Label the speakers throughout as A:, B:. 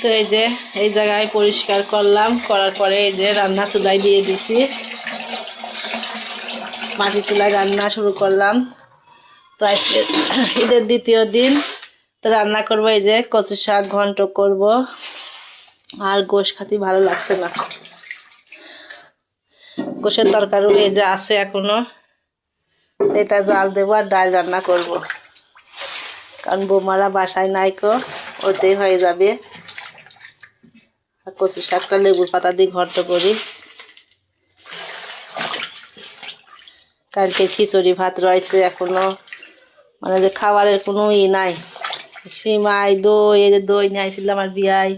A: তো এই যে এই জায়গায় পরিষ্কার করলাম, করার পরে এই যে রান্না চুলায় দিয়ে দিছি, মাটি চুলায় রান্না শুরু করলাম। তো আজকে ঈদের দ্বিতীয় দিন, তো রান্না করবো এই যে কচু শাক ঘন্ট করব। আর গোশ খাতি ভালো লাগছে না, গোশের তরকারি এই যে আছে এখনো, এটা জাল দেবো আর ডাল রান্না করব, কারণ বৌমারা বাসায় নাইকো, ওতেই হয়ে যাবে। আর কচু শাকটা লেবুর পাতা দিয়ে ঘন্ট করি। কালকে খিচুড়ি ভাত রয়েছে এখনো, মানে যে খাবারের কোনো নাই। সিমাই দই, এই যে দই নিয়ে আসছিলাম আমার বিয়ায়,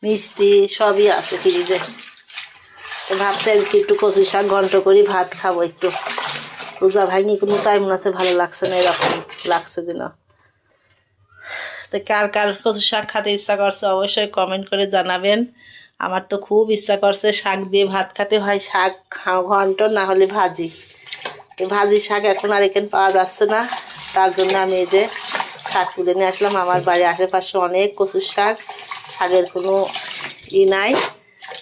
A: মিষ্টি সবই আছে ফ্রিজে। তো ভাবছি আজকে একটু কচু শাক ঘন্ট করি, ভাত খাবো একটু। রোজা ভাঙি কোনো টাইম আছে, ভালো লাগছে না, এরকম লাগছে যেন। তো কার কার কচু শাক খেতে ইচ্ছা করছে অবশ্যই কমেন্ট করে জানাবেন। আমার তো খুব ইচ্ছা করছে শাক দিয়ে ভাত খেতে, হয় শাক ঘন্ট না হলে ভাজি। ভাজি শাক এখন আর এখানে পাওয়া যাচ্ছে না, তার জন্য আমি এই যে শাক তুলে নিয়ে আসলাম। আমার বাড়ির আশেপাশে অনেক কচুর শাক, শাকের কোনো নাই।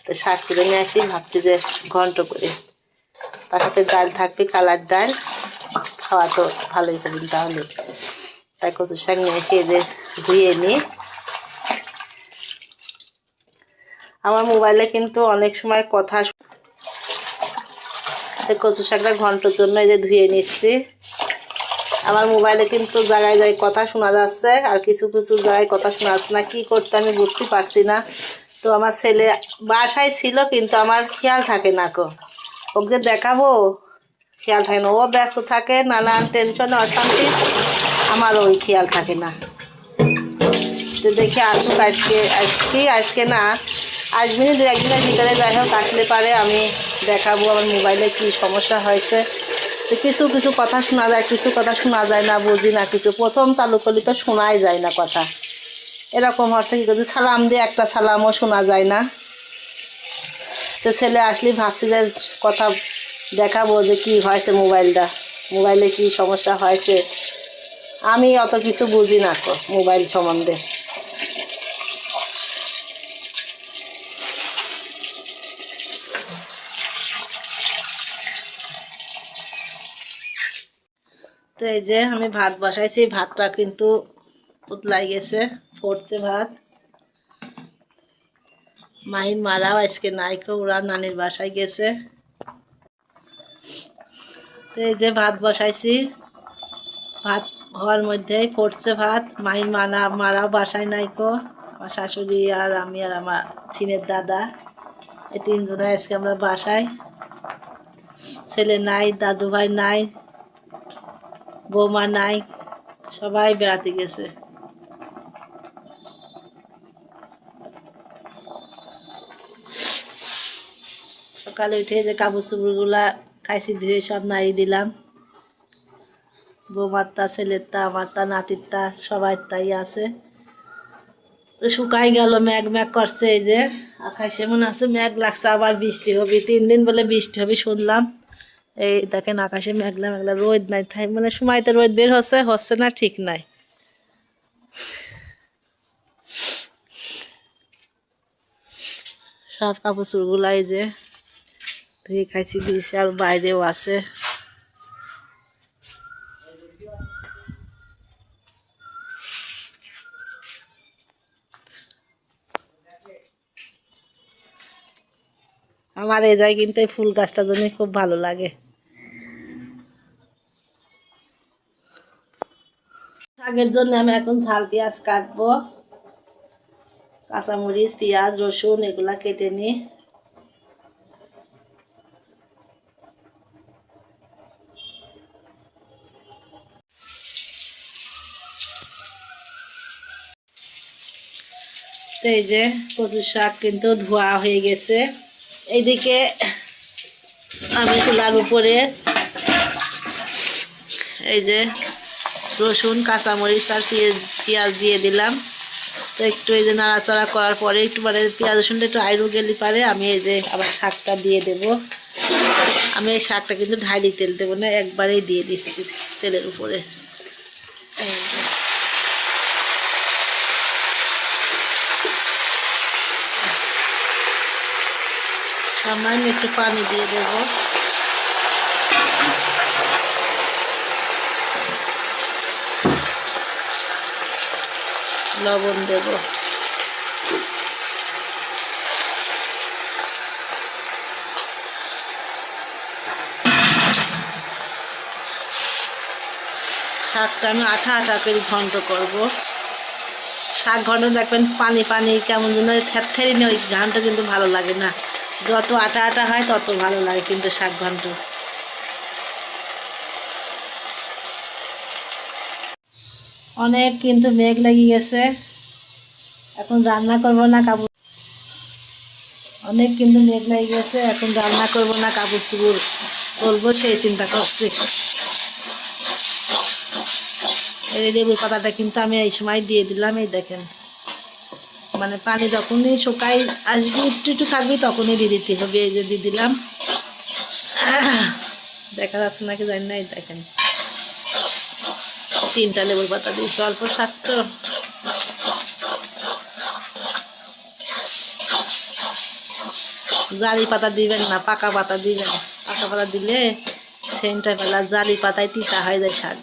A: তো শাক তুলে নিয়ে আসি, ভাবছি যে ঘন্ট করে, তার সাথে ডাল থাকবে, কালার ডাল, খাওয়া তো ভালোই করবেন তাহলে। তাই কচুর শাক নিয়ে এসে এই যে ধুয়ে নিই। আমার মোবাইলে কিন্তু অনেক সময় কথা, কচু শাকটা ঘন্টার জন্য এই যে ধুয়ে নিচ্ছি। আমার মোবাইলে কিন্তু জায়গায় জায়গায় কথা শোনা যাচ্ছে, আর কিছু কিছু জায়গায় কথা শোনা যাচ্ছে না, কী করতে আমি বুঝতে পারছি না। তো আমার ছেলে বাসায় ছিল, কিন্তু আমার খেয়াল থাকে না, ওকে দেখাবো খেয়াল থাকে না, ও ব্যস্ত থাকে নানান টেনশনে অশান্তি, আমারও ওই খেয়াল থাকে না। তো দেখে আসুক আজকে না আসবেনি, দু একদিনের ভিতরে যাই হোক আসলে পারে আমি দেখাবো আমার মোবাইলে কী সমস্যা হয়েছে। তো কিছু কিছু কথা শোনা যায়, কিছু কথা শোনা যায় না, বুঝি না কিছু। প্রথম চালু করলে তো শোনাই যায় না কথা, এরকম হচ্ছে কি করছি, সালাম দিয়ে একটা সালামও শোনা যায় না। তো ছেলে আসলে ভাবছি যে কথা দেখাবো যে কী হয়েছে মোবাইলে কি সমস্যা হয়েছে। আমি অত কিছু বুঝি না মোবাইল সম্বন্ধে। তো এই যে আমি ভাত বসাইছি, ভাতটা কিন্তু উতলাই গেছে, ফুটছে ভাত। মাহিন মারাও আজকে নাইকো, ওরা নানির বাসায় গেছে। তো এই যে ভাত বসাইছি, ভাত হওয়ার মধ্যেই ফুটছে ভাত। মাহিন মারাও বাসায় নাইকো, আমার শাশুড়ি আর আমি আর আমার ছিনের দাদা, এই তিনজনে আজকে আমরা বাসায়। ছেলে নাই, দাদু ভাই নাই, বৌমা নাই, সবাই বেড়াতে গেছে। সকালে উঠে যে কাপড় চোপড়গুলা খাইছি ধুয়ে সব নাড়িয়ে দিলাম। বৌমারটা, ছেলেরটা, আমারটা, নাতিরটা, সবাই তাই আছে। তো শুকাই গেল, ম্যাগ ম্যাগ করছে, এই যে আকাশে মনে আছে ম্যাগ লাগছে, আবার বৃষ্টি হবে, 3 দিন বলে বৃষ্টি হবে শুনলাম। এই দেখেন আকাশে মেঘলা মেঘলা, রোদ নাই, তাই মানে সময়তে রোদ বের হচ্ছে না, ঠিক নাই। সব কাপড় চোপড়গুলাই যে ধুয়ে খাইছি দিয়েছি, আর বাইরেও আছে। আমার এই জায়গায় কিন্তু এই ফুল গাছটা জন্য খুব ভালো লাগে। শাকের জন্য আমি এখন ঝাল পেঁয়াজ কাটবো, কাঁচামরিচ, পেঁয়াজ, রসুন এগুলা কেটে নিই। তো এই যে কচু শাক কিন্তু ধোয়া হয়ে গেছে। এইদিকে আমি চুলার উপরে এই যে রসুন, কাঁচামরিচ আর পেঁয়াজ দিয়ে দিলাম। তো একটু এই যে নাড়াচাড়া করার পরে একটু মানে পেঁয়াজ রসুনটা একটু আইরু গেলে পারে আমি এই যে আবার শাকটা দিয়ে দেব। আমি এই শাকটা কিন্তু ঢালি তেল দেবো না, একবারেই দিয়ে দিচ্ছি তেলের উপরে। সামান্য একটু পানি দিয়ে দেব। লবণ দেব। শাকটা আমি আঠা আঠা করে ঘন্ট করব। শাক ঘন্ট দেখবেন পানি পানি কেমন যেন থ্যারি নেই, ওই ঘন্ট কিন্তু ভালো লাগে না। যত আটা আটা হয় তত ভালো লাগে কিন্তু শাক ঘন্ট। অনেক কিন্তু মেঘ লেগে গেছে, এখন রান্না করব না কাপড়। অনেক কিন্তু মেঘ লেগে গেছে, এখন রান্না করব না, কাপড় চুপড় তুলবো সেই চিন্তা করছি। এই লেবুর পাতাটা কিন্তু আমি এই সময় দিয়ে দিলাম। এই দেখেন, মানে পানি যখনই শুকাই আসবে একটু একটু থাকবে তখনই দিয়ে দিতে হবে। এই যে দিয়ে দিলাম। দেখা যাচ্ছে নাকি জানি না, এই দেখেন 3টা লেবুর পাতা দিয়েছি, অল্প শাক তো। জালি পাতা দিবেন না, পাকা পাতা দিবেন। পাকা পাতা দিলে সেন্টটা ফেলা, জালি পাতায় তিতা হয়ে যায় শাক।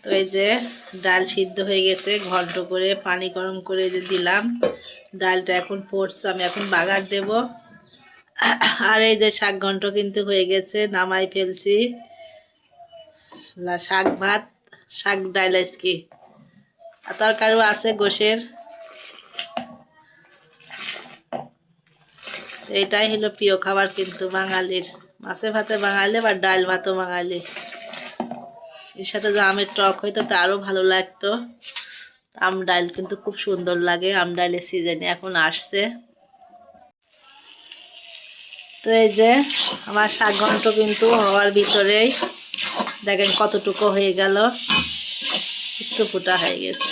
A: তো এই যে ডাল সিদ্ধ হয়ে গেছে, ঘন্ট করে পানি গরম করে দিলাম। ডালটা এখন ফুটছে, আমি এখন বাগার দেব। আর এই যে শাক ঘন্ট কিন্তু হয়ে গেছে, নামাই ফেলছি। শাক ভাত, শাক ডাল আজকে, আর তরকারিও আছে গোশের। এইটাই হলো প্রিয় খাবার কিন্তু বাঙালির, মাছে ভাতে বাঙালি বা ডাল ভাতও বাঙালি। এর সাথে যে আমের টক হইতো তা আরও ভালো লাগতো। আম ডাল কিন্তু খুব সুন্দর লাগে, আম ডালের সিজনে এখন আসছে। তো এই যে আমার শাক ঘন্ট কিন্তু হওয়ার ভিতরেই দেখেন কতটুকু হয়ে গেল, একটু ফোটা হয়ে গেছে।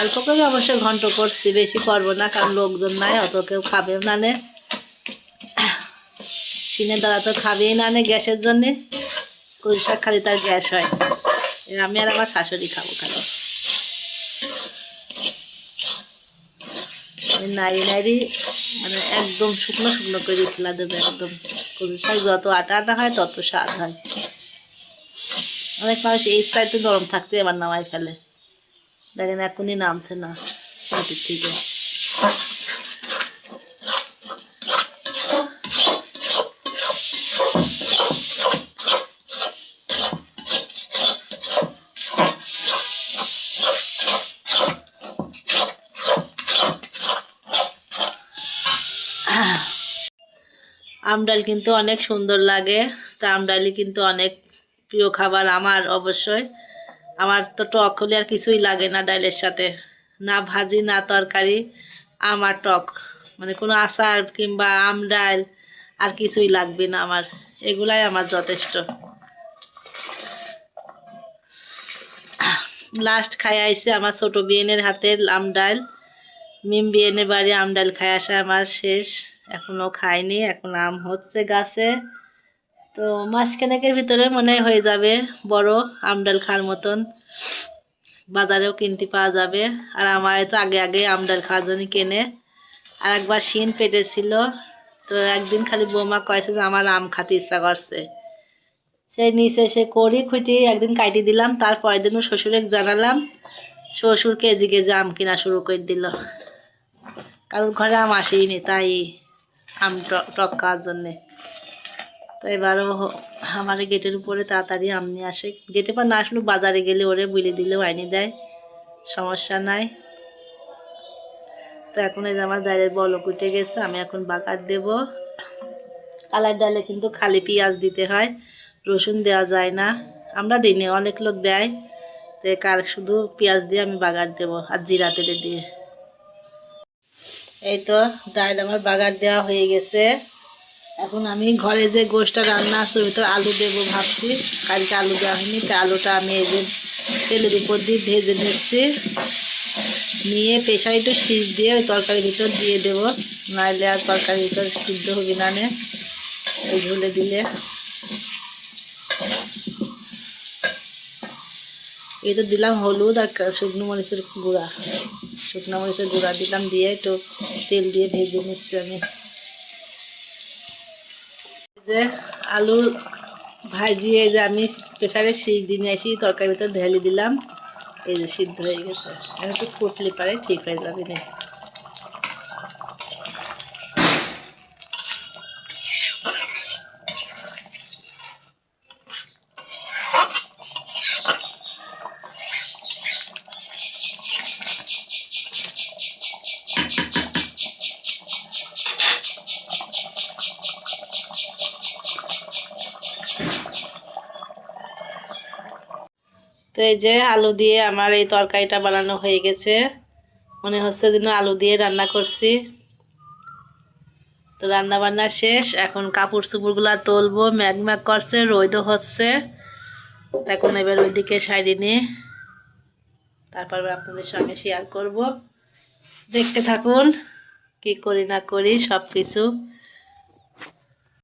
A: অল্প করে অবশ্যই ঘন্ট করছি, বেশি করবো না, কারণ লোকজন নাই, অত কেউ খাবেও না নে। সিনের দাদা তো খাবেই না নে গ্যাসের জন্যে, কচু শাক খালি তার গ্যাস হয়। আমি আর আমার শাশুড়ি খাবো খালি। নাড়ি নাড়ি মানে একদম শুকনো শুকনো করে খেলা দেবে একদম। কচু শাক যত আটা আটা হয় তত স্বাদ হয়। অনেক মানুষ এই চাইতে নরম থাকতে এবার নামাই ফেলে, দেখেন এখনই নামছে না মাটির থেকে। আম ডাল কিন্তু অনেক সুন্দর লাগে। তো আমডালি কিন্তু অনেক প্রিয় খাবার আমার, অবশ্যই। আমার তো টক হলে আর কিছুই লাগে না ডালের সাথে, না ভাজি না তরকারি, আমার টক, মানে কোনো আচার কিংবা আম ডাল আর কিছুই লাগবে না আমার, এগুলাই আমার যথেষ্ট। লাস্ট খাই আইসে আমার ছোট বিয়েনের হাতের আম ডাল। মিম বিয়েনের বাড়ি আম ডাল খাই আসা আমার শেষ, এখনও খাইনি, এখন আম হচ্ছে গাছে। তো মাসখানেকের ভিতরে মনে হয় হয়ে যাবে বড় আম ডাল খাওয়ার মতন, বাজারেও কিনতে পাওয়া যাবে। আর আমার তো আগে আগে আম ডাল খাওয়ার জন্য কেনে। আর একবার শিন পেটেছিল, তো একদিন খালি বৌমা কয়েছে যে আমার আম খাতে ইচ্ছা করছে, সেই নিচে সে করি খুঁটি একদিন কাটি দিলাম। তারপরের দিনও শ্বশুরে জানালাম, শ্বশুর কেজি কেজি আম কিনা শুরু করে দিল। কারোর ঘরে আম আসেইনি, তাই আম টক খাওয়ার জন্যে। তো এবারও আমার গেটের উপরে তাড়াতাড়ি আম নিয়ে আসে, গেটে পর না আসলেও বাজারে গেলে ওরে বুলে দিলেও আইনি দেয়, সমস্যা নাই। তো এখন এই যে আমার ডালের বলক উঠে গেছে, আমি এখন বাগার দেব। কালার ডালে কিন্তু খালি পেঁয়াজ দিতে হয়, রসুন দেওয়া যায় না। আমরা দিই না, অনেক লোক দেয়, তো কার শুধু পেঁয়াজ দিয়ে আমি বাগার দেব আর জিরা তেলে দিয়ে। এই তো ডাল আমার বাগার দেওয়া হয়ে গেছে। এখন আমি ঘরে যে গোশটা রান্না আছে ওই তো আলু দেবো ভাবছি, কালকে আলু দেওয়া হয়নি, তো আলুটা আমি এই যে তেলের উপর দিয়ে ভেজে নিচ্ছি, নিয়ে প্রেশারে একটু সিজ দিয়ে ওই তরকারির ভিতর দিয়ে দেবো, নাহলে আর তরকারির ভিতর সিদ্ধ হবে না, এই ঝুলে দিলে। এই তো দিলাম হলুদ আর শুকনো মরিচের গুঁড়া, শুকনো মরিচের গুঁড়া দিলাম, দিয়ে একটু তেল দিয়ে ভেজে নিচ্ছি আমি। যে আলু ভাজিয়ে যে আমি প্রেশারে সিজ দিয়ে আসি তরকারির ভিতর ঢেলে দিলাম, এই যে সিদ্ধ হয়ে গেছে। একটু ফুটলে পারে ঠিক হয়ে যাবে না। তো এই যে আলু দিয়ে আমার এই তরকারিটা বানানো হয়ে গেছে, মনে হচ্ছে যেন আলু দিয়ে রান্না করছি। তো রান্না বান্না শেষ, এখন কাপড় চোপড়গুলো তুলবো, ম্যাগ ম্যাগ করছে, রোদও হচ্ছে। এখন এবার ওইদিকে সাইডে নিয়ে তারপর আপনাদের সঙ্গে শেয়ার করব, দেখতে থাকুন কি করি না করি সব কিছু।